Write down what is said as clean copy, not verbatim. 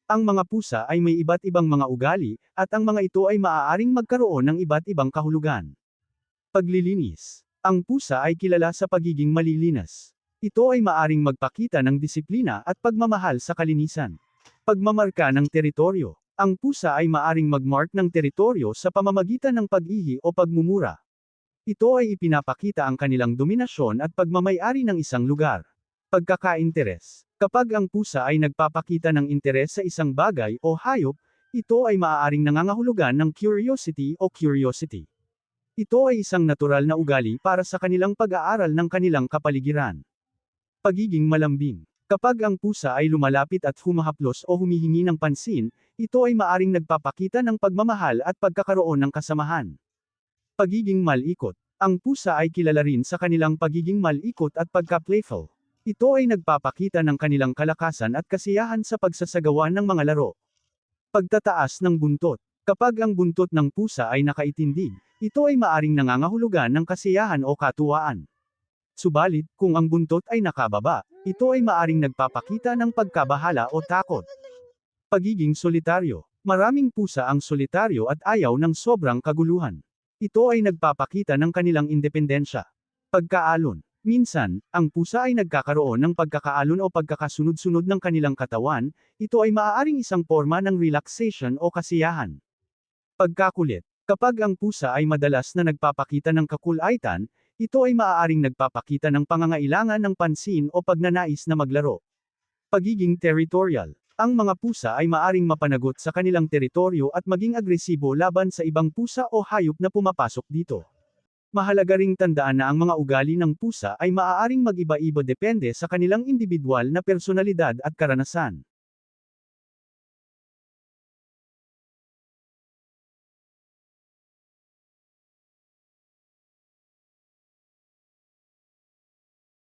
Ang mga pusa ay may iba't ibang mga ugali, at ang mga ito ay maaaring magkaroon ng iba't ibang kahulugan. Paglilinis. Ang pusa ay kilala sa pagiging malilinis. Ito ay maaring magpakita ng disiplina at pagmamahal sa kalinisan. Pagmamarka ng teritoryo. Ang pusa ay maaring magmark ng teritoryo sa pamamagitan ng pag-ihi o pagmumura. Ito ay ipinapakita ang kanilang dominasyon at pagmamay-ari ng isang lugar. Pagkakainteres. Kapag ang pusa ay nagpapakita ng interes sa isang bagay o hayop, ito ay maaaring nangangahulugan ng curiosity o curiosity. Ito ay isang natural na ugali para sa kanilang pag-aaral ng kanilang kapaligiran. Pagiging malambing. Kapag ang pusa ay lumalapit at humahaplos o humihingi ng pansin, ito ay maaring nagpapakita ng pagmamahal at pagkakaroon ng kasamahan. Pagiging malikot. Ang pusa ay kilala rin sa kanilang pagiging malikot at pagka-playful. Ito ay nagpapakita ng kanilang kalakasan at kasiyahan sa pagsasagawa ng mga laro. Pagtataas ng buntot. Kapag ang buntot ng pusa ay nakaitindig, ito ay maaring nangangahulugan ng kasiyahan o katuwaan. Subalit, kung ang buntot ay nakababa, ito ay maaring nagpapakita ng pagkabahala o takot. Pagiging solitaryo. Maraming pusa ang solitaryo at ayaw ng sobrang kaguluhan. Ito ay nagpapakita ng kanilang independensya. Pagkaalon. Minsan, ang pusa ay nagkakaroon ng pagkakaalon o pagkakasunod-sunod ng kanilang katawan, ito ay maaaring isang forma ng relaxation o kasiyahan. Pagkakulit. Kapag ang pusa ay madalas na nagpapakita ng kakulaitan, ito ay maaaring nagpapakita ng pangangailangan ng pansin o pagnanais na maglaro. Pagiging territorial. Ang mga pusa ay maaring mapanagot sa kanilang teritoryo at maging agresibo laban sa ibang pusa o hayop na pumapasok dito. Mahalaga ring tandaan na ang mga ugali ng pusa ay maaaring mag-iba-iba depende sa kanilang individual na personalidad at karanasan.